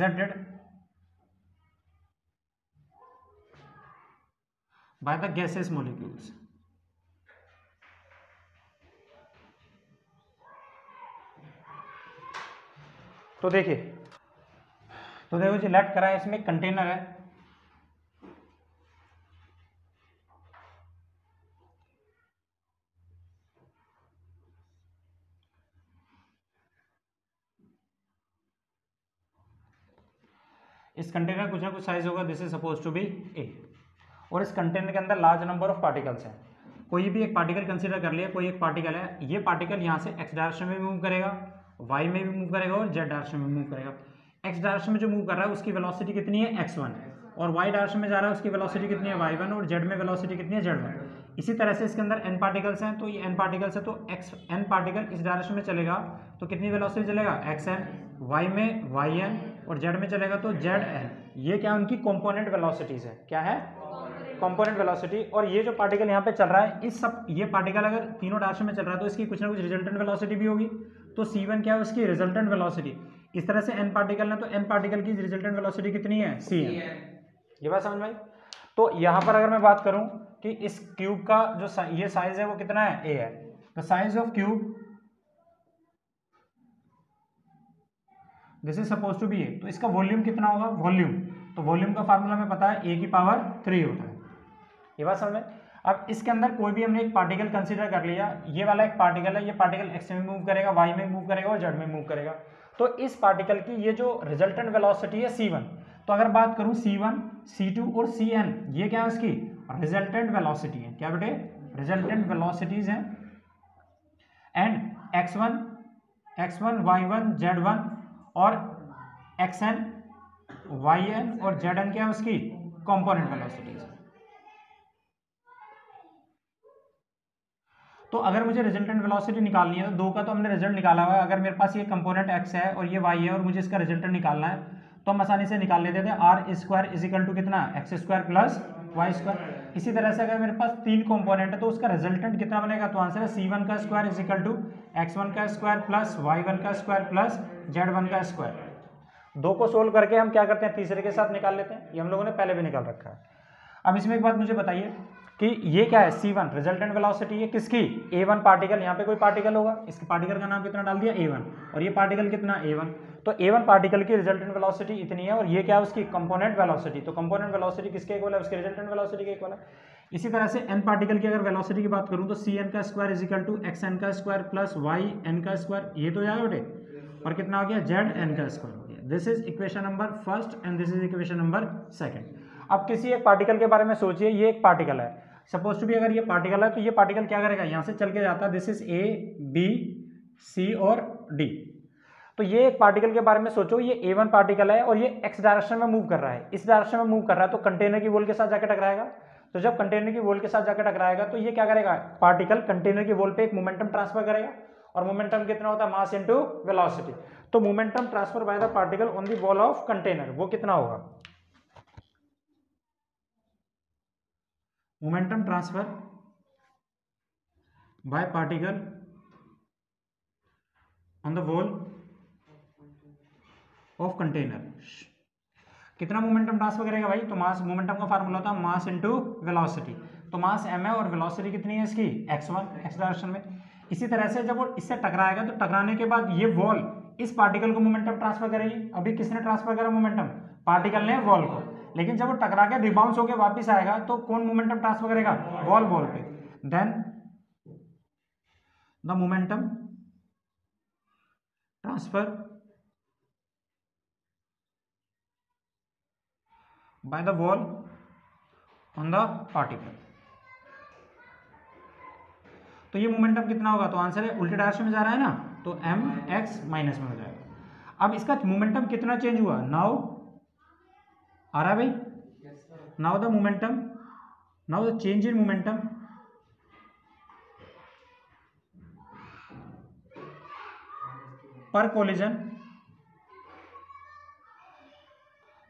exerted by the gaseous molecules. तो देखिए, तो देखो जी लेट करा है, इसमें कंटेनर है, इस कंटेनर कुछ ना कुछ साइज होगा, this is suppose to be A, और इस कंटेनर के अंदर लार्ज नंबर ऑफ पार्टिकल्स हैं। कोई भी एक पार्टिकल कंसीडर कर लिया, कोई एक पार्टिकल है, ये पार्टिकल यहाँ से एक्स डायरेक्शन में भी मूव करेगा, वाई में भी मूव करेगा और जेड डायरेक्शन में मूव करेगा। एक्स डायरेक्शन में जो मूव कर रहा है उसकी वेलोसिटी कितनी है x1, और वाई डायरेक्शन में जा रहा है उसकी वेलोसिटी कितनी है y1, और जेड में वेलोसिटी कितनी है z1। इसी तरह से इसके अंदर n पार्टिकल्स हैं, तो ये n पार्टिकल्स है, तो n पार्टिकल इस डायरेक्शन में चलेगा तो कितनी वेलोसिटी चलेगा xn, y में yn, और z में चलेगा तो zn। ये क्या उनकी कंपोनेंट वेलोसिटीज है, क्या है कंपोनेंट वेलोसिटी। और ये जो पार्टिकल यहाँ पे चल रहा है, इस सब ये पार्टिकल अगर तीनों डायरेक्शन में चल रहा है तो इसकी कुछ ना कुछ रिजल्टेंट वेलोसिटी भी होगी, तो c1 क्या है उसकी रिजल्टेंट वेलोसिटी। इस तरह से n पार्टिकल है तो n पार्टिकल की रिजल्टेंट वेलोसिटी कितनी है cn। ये बात समझ में आई। तो यहाँ पर अगर मैं बात करूं कि इस क्यूब का जो ये साइज है वो कितना है a है, the size of cube this is suppose to be A, तो इसका वॉल्यूम कितना होगा, वॉल्यूम, तो वॉल्यूम का फार्मूला में पता है a की पावर 3 होता है। ये बात समझ में। अब इसके अंदर कोई भी हमने एक पार्टिकल कंसीडर कर लिया, ये वाला एक पार्टिकल है, ये पार्टिकल x में मूव करेगा, y में मूव करेगा और z में मूव करेगा, तो इस पार्टिकल की ये जो रिजल्टेंट वेलोसिटी है c1। तो अगर बात करूं c1, c2 और cn, ये क्या है उसकी रिजल्टेंट वेलोसिटी है, क्या बेटे रिजल्टेंट वेलोसिटीज हैं। एंड x1, y1, z1 और xn, yn और zn क्या है उसकी कंपोनेंट वेलोसिटीज। तो अगर मुझे रिजल्टेंट वेलोसिटी निकालनी है, तो दो का तो हमने रिजल्ट निकाला हुआ है, अगर मेरे पास ये कंपोनेंट x है और ये y है और मुझे इसका रिजल्टेंट निकालना है तो हम आसानी से निकाल लेते थे, r square is equal to कितना x square plus y square. इसी तरह से अगर मेरे पास तीन कंपोनेंट है तो उसका रिजल्टेंट कितना बनेगा, तो आंसर है c1 का square is equal to x1 का स्क्वायर प्लस y1 का स्क्वायर प्लस z1 का स्क्वायर। दो को सोल्व करके हम क्या करते हैं, तीसरे के साथ निकाल लेते हैं, ये हम लोगों ने पहले भी निकाल रखा है। अब इसमें एक बात मुझे बताइए कि ये क्या है c1 रिजल्टेंट वेलोसिटी है किसकी, a1 पार्टिकल, यहाँ पे कोई पार्टिकल होगा, इसके पार्टिकल का नाम कितना डाल दिया a1, और ये पार्टिकल कितना a1, तो a1 पार्टिकल की रिजल्टेंट वेलोसिटी इतनी है, और ये क्या है उसकी कंपोनेंट वेलोसिटी, तो कंपोनेंट वेलोसिटी किसके इक्वल है, उसके रिजल्टेंट वेलोसिटी के इक्वल है। इसी तरह से n पार्टिकल की अगर वेलोसिटी की बात करूं तो cn का square is equal to xn का स्क्वायर प्लस yn का स्क्वायर, ये तो जाएगा बेटे, और कितना हो गया zn का स्क्वायर हो गया। This is equation number first and this is equation number second. अब किसी एक पार्टिकल के बारे में सोचिए, ये एक पार्टिकल है, सपोज टू भी अगर ये पार्टिकल है तो ये पार्टिकल क्या करेगा, यहाँ से चल के जाता है, this is a b c और डी। तो ये एक पार्टिकल के बारे में सोचो, ये a1 पार्टिकल है और ये x डायरेक्शन में मूव कर रहा है, इस डायरेक्शन में मूव कर रहा है, तो कंटेनर की वॉल के साथ जाकर टकराएगा। तो जब कंटेनर की वॉल के साथ जाकर टकराएगा तो ये क्या करेगा, पार्टिकल कंटेनर की वॉल पे एक मोमेंटम ट्रांसफर करेगा, और मोमेंटम कितना होता है, मास इनटू वेलोसिटी। तो momentum transfer by the particle on the wall of container वो कितना होगा, momentum transfer bye particle on the wall of container, कितना मोमेंटम ट्रांसफर करेगा भाई, तो मास, मोमेंटम का फार्मूला होता है मास इनटू वेलोसिटी, तो मास m है और वेलोसिटी कितनी है इसकी x1, x डायरेक्शन में। इसी तरह से जब वो इससे टकराएगा तो टकराने के बाद ये वॉल इस पार्टिकल को मोमेंटम ट्रांसफर करेगी। अभी किसने ट्रांसफर करा मोमेंटम, पार्टिकल ने वॉल को, लेकिन जब वो टकरा के रिबाउंस होकर वापस आएगा तो कौन मोमेंटम ट्रांसफर करेगा, वॉल पे। Then the momentum transfer by the wall on the particle, तो ये मोमेंटम कितना होगा, तो आंसर है उल्टे डायरेक्शन में जा रहा है ना, तो m x माइनस में हो जाएगा। अब इसका मोमेंटम कितना चेंज हुआ, नाउ आ रहा है भाई, now the momentum, now the change in momentum पर कोलिजन,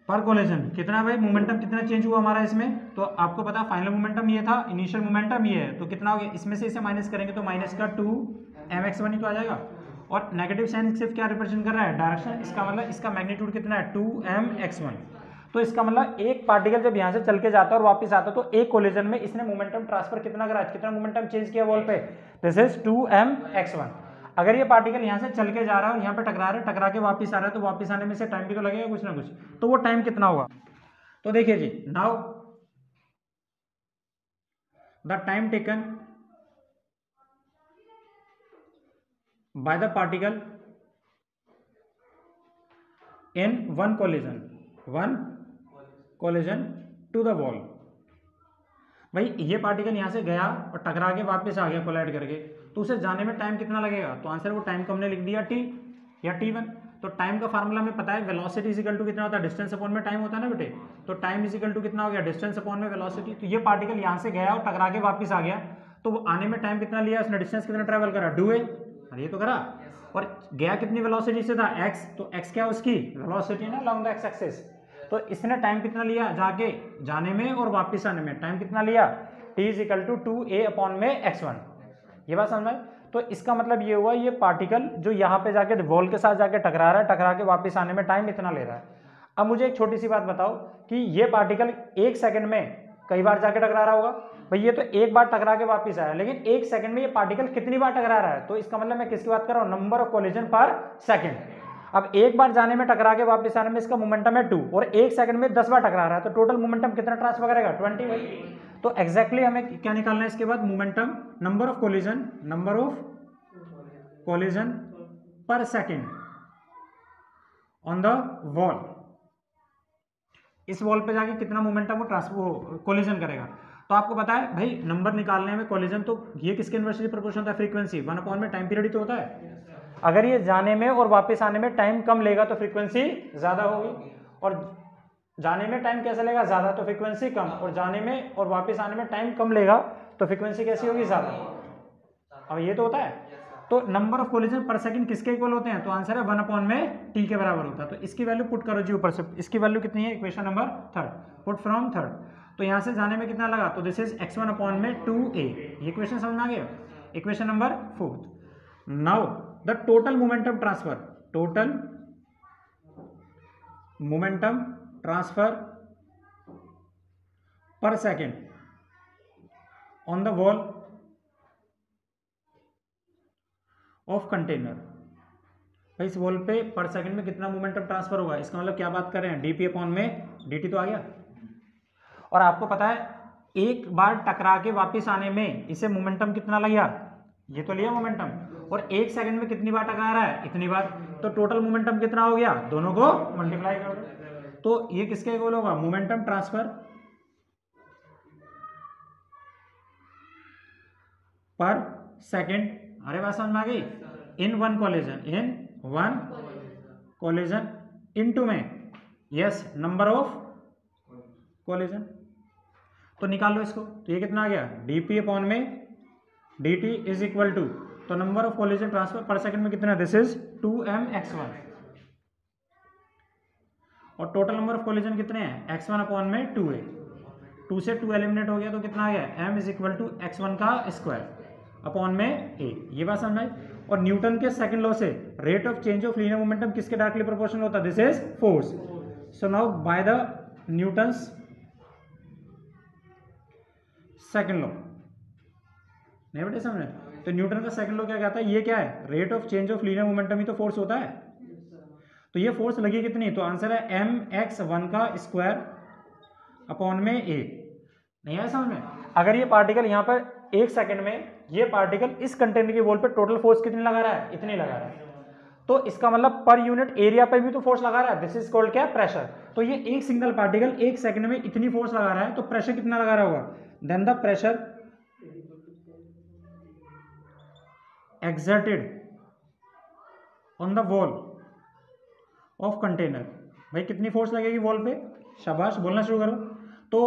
पर कोलिजन कितना भाई, मोमेंटम कितना चेंज हुआ हमारा इसमें, तो आपको पता फाइनल मोमेंटम ये था, इनिशियल मोमेंटम ये है, तो कितना हो गया, इसमें से इसे माइनस करेंगे तो माइनस का 2 mx1 ही तो आ जाएगा, और नेगेटिव साइन सिर्फ क्या रिप्रेजेंट कर रहा है, डायरेक्शन। इसका मतलब इसका मैग्नीट्यूड कितना है 2mx1। तो इसका मतलब एक पार्टिकल जब यहाँ से चल के जाता है और वापस आता है तो एक कोलिजन में इसने मोमेंटम ट्रांसफर कितना करा, कितना मोमेंटम चेंज किया वॉल पे, दिस इज 2mx1। अगर ये पार्टिकल यहाँ से चल के जा रहा है और यहाँ पे टकरा रहा है, टकरा के वापस आ रहा है, तो वापस आने में से टाइम भी तो लगेगा कुछ ना कुछ, तो वो टाइम कितना होगा। तो देखिए जी, now the time taken by the particle in one collision to the wall. भाई ये पार्टिकल यहां से गया और टकरा के वापस आ गया कोलाइड करके, तो उसे जाने में टाइम कितना लगेगा, तो आंसर वो टाइम को हमने लिख दिया t या t1। तो टाइम का फार्मूला हमें पता है, वेलोसिटी इज इक्वल टू कितना होता है, डिस्टेंस अपॉन में टाइम होता है ना बेटे। तो टाइम इज इक्वल टू कितना हो गया, डिस्टेंस अपॉन में वेलोसिटी। तो ये पार्टिकल यहाँ से गया और टकरा के वापस आ गया, तो वो आने में टाइम कितना लिया, उसने डिस्टेंस कितना ट्रेवल करा, 2a, ये तो करा। और गया कितनी वेलोसिटी से था, x, तो x क्या उसकी वेलोसिटी है ना अलोंग द x एक्सिस। तो इसने टाइम कितना लिया जाके जाने में और वापस आने में, टाइम कितना लिया, t is equal to 2a upon में x1। ये बात समझ में। तो इसका मतलब ये हुआ, ये पार्टिकल जो यहाँ पे जाके वॉल के साथ जाके टकरा रहा है, टकरा के वापस आने में टाइम इतना ले रहा है। अब मुझे एक छोटी सी बात बताओ कि ये पार्टिकल एक सेकंड में कई बार जाके टकरा रहा होगा। भाई ये तो एक बार टकरा के वापस आया, लेकिन एक सेकंड में ये पार्टिकल कितनी बार टकरा रहा है, तो इसका मतलब मैं किसकी बात कर रहा हूँ, नंबर ऑफ कोलिजन पर सेकंड। अब एक बार जाने में टकरा के वापस आने में इसका मोमेंटम है 2, और एक सेकंड में 10 बार टकरा रहा है, तो टोटल मोमेंटम कितना ट्रांसफर करेगा, 20। तो एग्जैक्टली हमें क्या निकालना है इसके बाद, मोमेंटम, नंबर ऑफ कोलिजन पर सेकंड ऑन द वॉल। इस वॉल पे जाके कितना मोमेंटम वो ट्रांसफर कोलिजन करेगा। तो आपको पता है भाई नंबर निकालने में कोलिजन, तो ये किसके इनवर्सली प्रोपोर्शनल होता है, फ्रीक्वेंसी 1 अपॉन में टाइम पीरियड ही तो होता है। अगर ये जाने में और वापस आने में टाइम कम लेगा तो फ्रीक्वेंसी ज्यादा होगी, और जाने में टाइम कैसा लेगा, ज्यादा, तो फ्रीक्वेंसी कम, और जाने में और वापस आने में टाइम कम लेगा तो फ्रीक्वेंसी कैसी होगी, ज्यादा। अब ये तो होता है। तो नंबर ऑफ कोलिजन पर सेकंड किसके इक्वल होते हैं, तो आंसर है 1 अपॉन में t के बराबर होता है। तो इसकी वैल्यू पुट करो जी ऊपर से, इसकी वैल्यू कितनी है, इक्वेशन नंबर 3, पुट फ्रॉम 3। तो यहाँ से जाने में कितना लगा, तो दिस इज x1 अपॉन में 2a। ये इक्वेशन समझ में आ गया। Equation number 4, now the total momentum transfer per second on the wall of container. भाई इस वॉल पे पर सेकंड में कितना मोमेंटम ट्रांसफर होगा, इसका मतलब क्या बात कर रहे हैं, dp अपॉन में dt तो आ गया। और आपको पता है एक बार टकरा के वापस आने में इसे मोमेंटम कितना लिया, ये तो लिया मोमेंटम, और एक सेकंड में कितनी बार टकरा रहा है, इतनी बार। तो टोटल मोमेंटम कितना हो गया, दोनों को मल्टीप्लाई कर दो। तो ये किसके इक्वल होगा, मोमेंटम ट्रांसफर पर सेकंड, अरे बात समझ में आ गई, इन वन कोलिजन इनटू में, यस, नंबर ऑफ कोलिजन। तो निकाल लो इसको, तो ये कितना आ गया, dp अपॉन में dt इज इक्वल टू, तो नंबर ऑफ कोलिजन ट्रांसफर पर सेकंड में कितना है, दिस इज 2mx1, और टोटल नंबर ऑफ कोलिजन कितने हैं, x1 अपॉन में 2a। 2 से 2 एलिमिनेट हो गया तो कितना आ गया, m is equal to x1 का स्क्वायर अपॉन में a। ये बात समझ में। और न्यूटन के सेकंड लॉ से rate of change of linear momentum किसके डायरेक्टली प्रोपोर्शनल होता है, this is force. So now by the Newton's second law, नहीं बेटे समझे। तो न्यूटन का सेकंड लॉ क्या कहता है, ये क्या है, rate of change of linear momentum ही तो फोर्स होता है। तो ये फोर्स लगी कितनी, तो आंसर है mx1 का स्क्वायर अपॉन में a। नहीं आया समझ में। अगर ये पार्टिकल यहाँ पर एक सेकंड में, ये पार्टिकल इस कंटेनर की वॉल पे टोटल फोर्स कितनी लगा रहा है, इतनी लगा रहा है, तो इसका मतलब पर यूनिट एरिया पे भी तो फोर्स लगा रहा है, दिस इज कॉल्ड क्या, प्रेशर। तो ये एक सिंगल पार्टिकल एक सेकंड में इतनी फोर्स लगा रहा है, तो प्रेशर कितना लगा रहा होगा, then the pressure exerted on the wall of container। भाई कितनी फोर्स लगेगी वॉल पे, शाबाश, बोलना शुरू करो। तो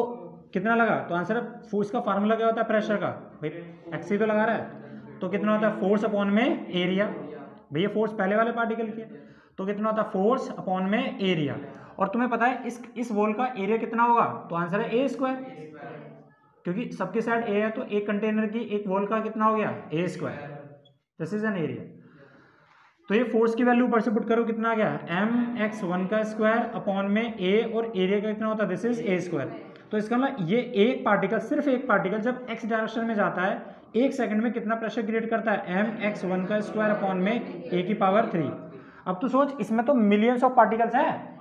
कितना लगा, तो आंसर है, फोर्स का फार्मूला क्या होता है प्रेशर का, भाई एक्स ही तो लगा रहा है, तो कितना होता है फोर्स अपॉन में एरिया। भैया फोर्स पहले वाले पार्टिकल की है, तो कितना होता है फोर्स अपॉन में एरिया। और तुम्हें पता है इस वॉल का एरिया कितना होगा, तो आंसर है a स्क्वायर, क्योंकि सबके साइड a है, तो एक कंटेनर की एक वॉल का कितना हो गया, a square, this is an area. तो ये फोर्स की वैल्यू ऊपर से पुट करो, कितना आ गया mx1 का स्क्वायर अपॉन में a, और एरिया का कितना होता है, दिस इज a स्क्वायर। तो इसका मतलब ये एक पार्टिकल, सिर्फ एक पार्टिकल जब x डायरेक्शन में जाता है 1 सेकंड में कितना प्रेशर क्रिएट करता है, mx1 का स्क्वायर अपॉन में a की पावर 3। अब तू सोच, इसमें तो मिलियंस ऑफ पार्टिकल्स हैं,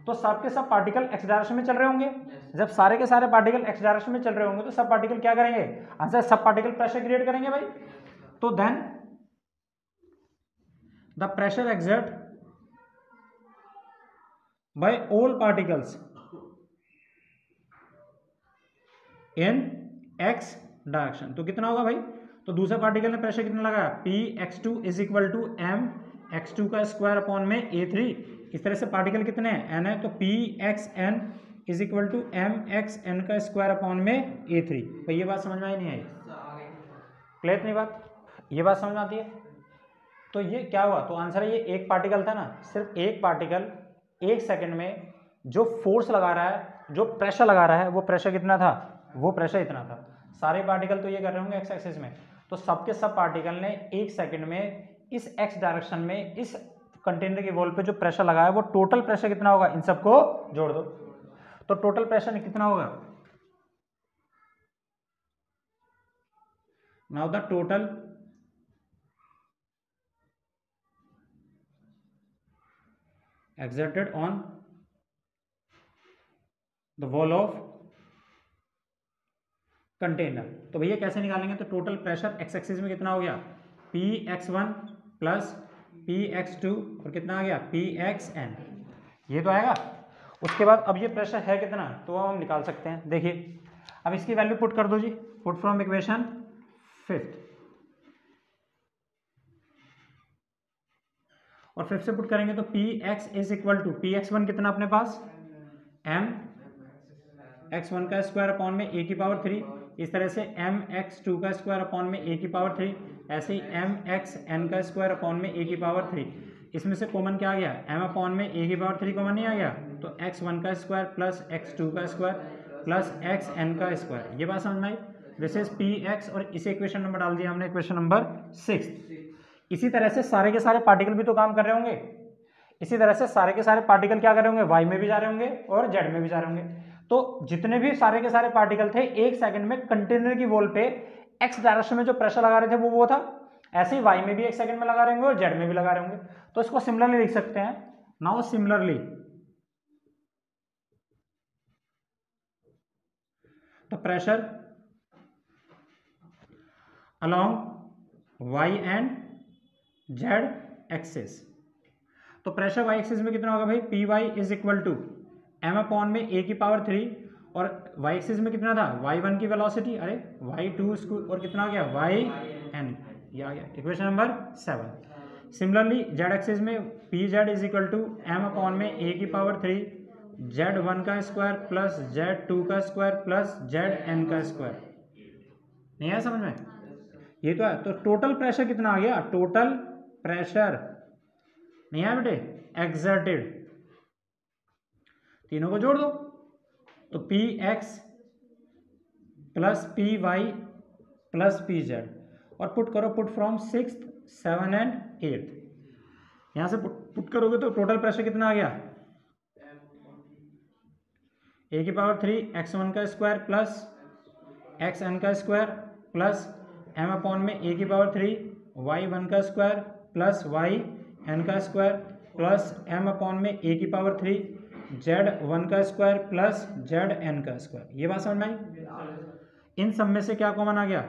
तो सब के सब पार्टिकल x डायरेक्शन में चल रहे होंगे। जब सारे के सारे पार्टिकल x डायरेक्शन में चल रहे होंगे तो सब पार्टिकल क्या करेंगे, आंसर सब पार्टिकल प्रेशर क्रिएट करेंगे भाई। तो then the pressure exerted by all particles in x direction, तो कितना होगा भाई, तो दूसरे पार्टिकल ने प्रेशर कितना लगाया, Px2 is equal to mx2 का स्क्वायर अपॉन में a3। इस तरह से पार्टिकल कितने हैं, n है, तो Pxn is equal to mxn का स्क्वायर अपॉन में a3। तो ये बात समझ में आई नहीं आई, क्लियर नहीं बात, ये बात समझ में आती है। तो ये क्या हुआ, तो आंसर है ये एक पार्टिकल था ना, सिर्फ एक पार्टिकल 1 सेकंड में जो फोर्स लगा रहा है, जो प्रेशर लगा रहा है, वो प्रेशर कितना था, वो प्रेशर इतना था। सारे पार्टिकल तो ये कर रहे होंगे एक्स एक्सिस में, तो सबके सब पार्टिकल ने 1 सेकंड में इस एक्स डायरेक्शन में इस कंटेनर की वॉल पे जो प्रेशर लगाया है वो टोटल प्रेशर कितना होगा, इन सबको जोड़ दो तो टोटल प्रेशर कितना होगा। Now the total exerted on the wall of container. तो भैया कैसे निकालेंगे, तो टोटल प्रेशर एक्स एक्सिस में कितना हो गया, Px1 प्लस Px2 और कितना आ गया Pxn, ये तो आएगा। उसके बाद अब ये प्रेशर है कितना, तो हम निकाल सकते हैं। देखिए अब इसकी वैल्यू पुट कर दो जी, पुट फ्रॉम इक्वेशन 5 और 5 से पुट करेंगे तो Px is equal to Px1 कितना अपने पास mx1 का स्क्वायर अपॉन में a की पावर 3, इस तरह से mx2 का स्क्वायर अपॉन में a की पावर 3, ऐसे ही mxn का स्क्वायर अपॉन में a की पावर 3। इसमें से कॉमन क्या आ गया, m अपॉन में a की पावर 3 कॉमन नहीं आ गया, तो x1 का स्क्वायर प्लस x2 का स्क्वायर प्लस xn का स्क्वायर। ये बात समझ में आई, दिस इज Px और इसे इक्वेशन नंबर डाल दिया हमने, इक्वेशन नंबर 6। इसी तरह से सारे के सारे पार्टिकल भी तो काम कर रहे होंगे, इसी तरह से सारे के सारे पार्टिकल क्या कर रहे होंगे, वाई में भी जा रहे होंगे और जेड में भी जा रहे होंगे। तो जितने भी सारे के सारे पार्टिकल थे 1 सेकंड में कंटेनर की वॉल पे एक्स डायरेक्शन में जो प्रेशर लगा रहे थे वो था, ऐसे ही वाई में भी 1 सेकंड में लगा रहे होंगे और जेड में भी लगा रहे होंगे। तो इसको सिमिलरली लिख सकते हैं, now similarly the pressure along y and z axis. तो प्रेशर वाई एक्सिस में कितना होगा भाई, p y is equal to M upon में ए की पावर 3, और वाई एक्सिस में कितना था, y1 की वेलोसिटी, अरे y2 और कितना आ गया yn, ये आ गया equation number 7। Similarly Z axis में P Z is equal to M upon में ए की पावर 3 z1 का स्क्वायर प्लस z2 का स्क्वायर प्लस zn का स्क्वायर। नहीं आया समझ में, ये तो है। तो टोटल प्रेशर कितना आ गया, टोटल प्रेशर नहीं आया बेटे, एक्सर्टेड, तीनों को जोड़ दो तो Px plus Py plus Pz और पुट करो, पुट फ्रॉम 6th 7 एंड 8। यहां से पुट करोगे तो टोटल प्रेशर कितना आ गया, a की पावर 3 x1 का स्क्वायर प्लस xn का स्क्वायर प्लस m अपॉन में a की पावर 3 y1 का स्क्वायर प्लस yn का स्क्वायर प्लस m अपॉन में a की पावर 3 z1 का स्क्वायर प्लस zn का स्क्वायर। ये बात समझ में आई। इन सब में से क्या कॉमन आ गया,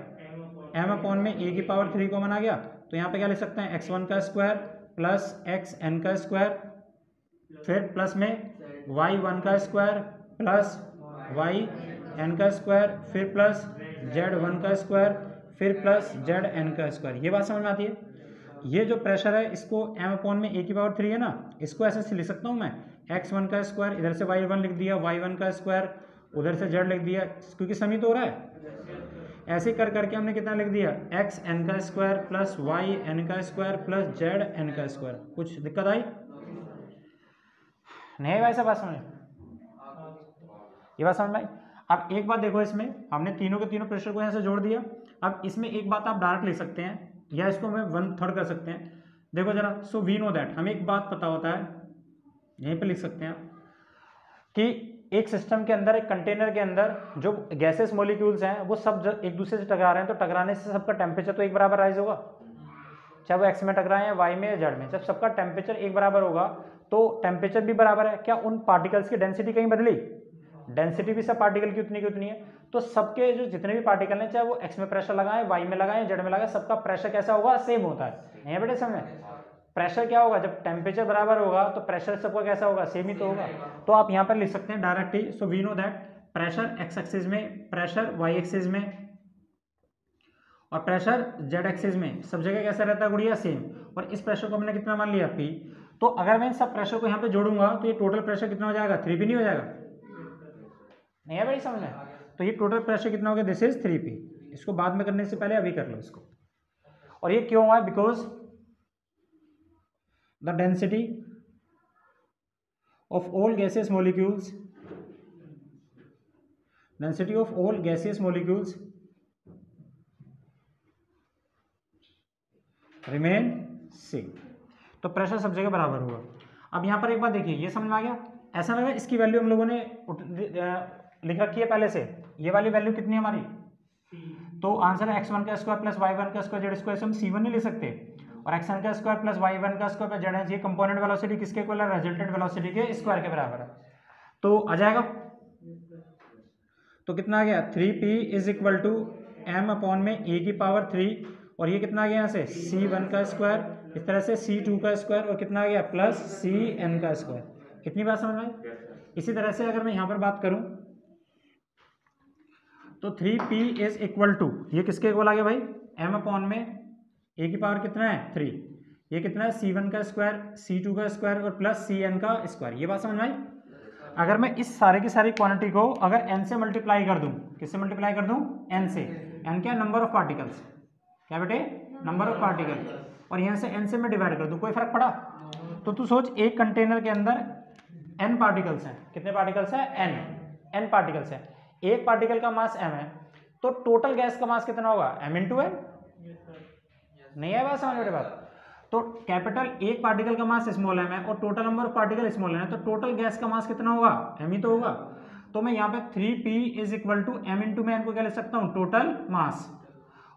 m अपॉन में a की पावर 3 कॉमन आ गया, तो यहाँ पे क्या लिख सकते हैं, x1 का स्क्वायर प्लस xn का स्क्वायर, फिर प्लस में y1 का स्क्वायर प्लस yn का स्क्वायर, फिर प्लस z1 का स्क्वायर, फिर प्लस zn का स्क्वायर। ये बात समझ में आती है। ये जो प्रेशर है इसको m अपॉन में a की पावर 3 है ना, इसको ऐसे लिख सकता हूँ मैं, x1 का स्क्वायर इधर से y1 लिख दिया, y1 का स्क्वायर उधर से z लिख दिया, क्योंकि समी तो हो रहा है। ऐसे कर करके हमने कितना लिख दिया, xn का स्क्वायर प्लस yn का स्क्वायर प्लस zn का स्क्वायर। कुछ दिक्कत आई नहीं भाई, सब बात समझ, ये बात समझ में आई। अब एक बात देखो, इसमें हमने तीनों के तीनों प्रेशर को यहाँ से जोड़ दिया। अब इसमें एक बात आप डायरेक्ट लिख सकते हैं या इसको हमें 1/3 कर सकते हैं, देखो जरा, सो वी नो दैट, हमें एक बात पता होता है, यहीं पे लिख सकते हैं कि एक सिस्टम के अंदर, एक कंटेनर के अंदर जो गैसेस मॉलिक्यूल्स हैं वो सब एक दूसरे से टकरा रहे हैं, तो टकराने से सबका टेम्परेचर तो एक बराबर राइज होगा, चाहे वो एक्स में टकराए या वाई में या जेड में। जब सबका टेम्परेचर एक बराबर होगा तो टेम्परेचर भी बराबर है। क्या उन पार्टिकल्स की डेंसिटी कहीं बदली? डेंसिटी भी सब पार्टिकल की उतनी है। तो सबके जो जितने भी पार्टिकल हैं, चाहे वो एक्स में प्रेशर लगाए, वाई में लगाए, जेड में लगाए, सबका प्रेशर कैसा होगा? सेम होता है। नहीं बेटे समझ? प्रेशर क्या होगा? जब टेम्परेचर बराबर होगा तो प्रेशर सबका कैसा होगा? सेम ही तो होगा। तो आप यहाँ पर लिख सकते हैं directly, so we know that pressure x axis में, प्रेशर वाई एक्सिस में और प्रेशर जेड एक्सिस में सब जगह कैसा रहता है गुड़िया? सेम। और इस प्रेशर को हमने कितना मान लिया? P। तो अगर मैं इन सब प्रेशर को यहाँ पे जोड़ूंगा तो ये टोटल प्रेशर कितना हो जाएगा? 3P नहीं हो जाएगा? नहीं है भाई समझ में? तो ये टोटल प्रेशर कितना हो गया? This is 3P। इसको बाद में करने से पहले अभी कर लो इसको। और ये क्यों हुआ? Because the density of all gaseous molecules, density of all gaseous molecules remain same. तो प्रेशर सब जगह बराबर होगा। अब यहाँ पर एक बात देखिए, ये समझ में आ गया? ऐसा लगा इसकी वैल्यू हम लोगों ने लिख रखी है पहले से। ये वाली वैल्यू कितनी है हमारी? तो आंसर है x1 का स्क्वायर प्लस y1 का स्क्वायर जेड स्क्वायर से हम c1 नहीं ले सकते, और x1 का स्क्वायर प्लस y1 का स्क्वायर प्लस जेड, ये कंपोनेंट वेलोसिटी किसके इक्वल है? रिजल्टेंट वेलोसिटी के स्क्वायर के बराबर है। तो आ जाएगा, तो कितना आ गया? 3p is equal to m अपॉन में a की पावर 3, और ये कितना आ गया यहाँ से? c1 का स्क्वायर, इस तरह से c2 का स्क्वायर, और कितना आ गया? प्लस cn का स्क्वायर। कितनी बात समझ में आई? इसी तरह से अगर मैं यहाँ पर बात करूँ तो 3p इज इक्वल टू, ये किसके इक्वल आ गया भाई? m अपॉन में a की पावर कितना है? 3, ये कितना है? c1 का स्क्वायर, c2 का स्क्वायर और प्लस cn का स्क्वायर। ये बात समझ में आई? अगर मैं इस सारे की सारी क्वांटिटी को अगर n से मल्टीप्लाई कर दूं, किससे मल्टीप्लाई कर दूं? n से। n क्या? Number of particles. क्या बेटे? Number of particle. और यहाँ से n से मैं डिवाइड कर दूं, कोई फर्क पड़ा? तो तू सोच, एक कंटेनर के अंदर n पार्टिकल्स हैं। कितने पार्टिकल्स हैं? n पार्टिकल्स हैं। एक पार्टिकल का मास m है, तो टोटल गैस का मास कितना होगा? m into n। नहीं है बात समझ मेरी बात? तो कैपिटल एक पार्टिकल का मास स्मॉल m है और total number of particle small n है, तो टोटल गैस का मास कितना होगा? m ही तो होगा। तो मैं यहाँ पे 3p is equal to m into में n को क्या लिख सकता हूँ? Total mass.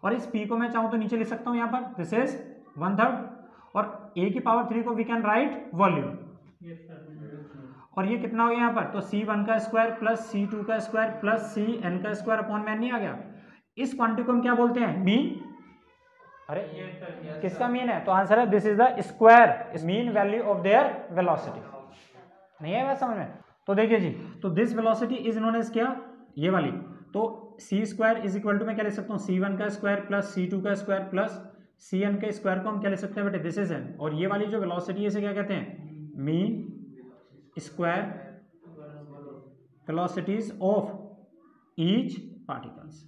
और इस p को मैं चाहूँ तो नीचे लिख सकता हूँ यहाँ पर, दिस इज 1/3, और a की पावर 3 को वी कैन राइट वॉल्यूम। और ये कितना हो गया यहाँ पर? तो c1 का स्क्वायर प्लस c2 का स्क्वायर प्लस cn का स्क्वायर अपॉन में n नहीं आ गया? इस क्वांटिटी को हम क्या बोलते हैं? मीन। अरे किसका मीन है? तो आंसर है this is the square mean value of their velocity. नहीं है बात समझ में? तो देखिए जी, तो this velocity is known as क्या? ये वाली। तो c square is equal to मैं क्या लिख सकता हूँ? c1 का स्क्वायर प्लस c2 का स्क्वायर प्लस cn के स्क्वायर को हम क्या लिख सकते हैं बेटे? This is n। और ये वाली जो वेलोसिटी है इसे क्या कहते हैं? Mean square velocities of each particles.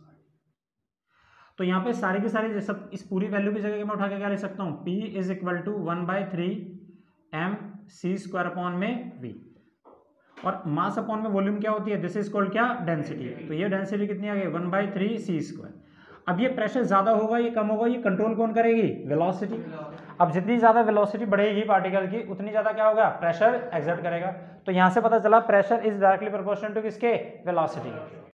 तो यहाँ पे सारी की सारी सब इस पूरी वैल्यू की जगह मैं उठा के क्या लिख सकता हूँ? P is equal to 1/3 m c square upon में v, और मास अपॉन में वॉल्यूम क्या होती है? दिस इज कॉल्ड क्या? डेंसिटी। तो ये डेंसिटी कितनी आ गई? 1/3 c स्क्वायर। अब ये प्रेशर ज्यादा होगा, ये कम होगा, ये कंट्रोल कौन करेगी? वेलोसिटी। अब जितनी ज्यादा वेलोसिटी बढ़ेगी पार्टिकल की, उतनी ज्यादा क्या होगा? प्रेशर एक्सर्ट करेगा। तो यहां से पता चला pressure is directly proportional to किसके? वेलोसिटी।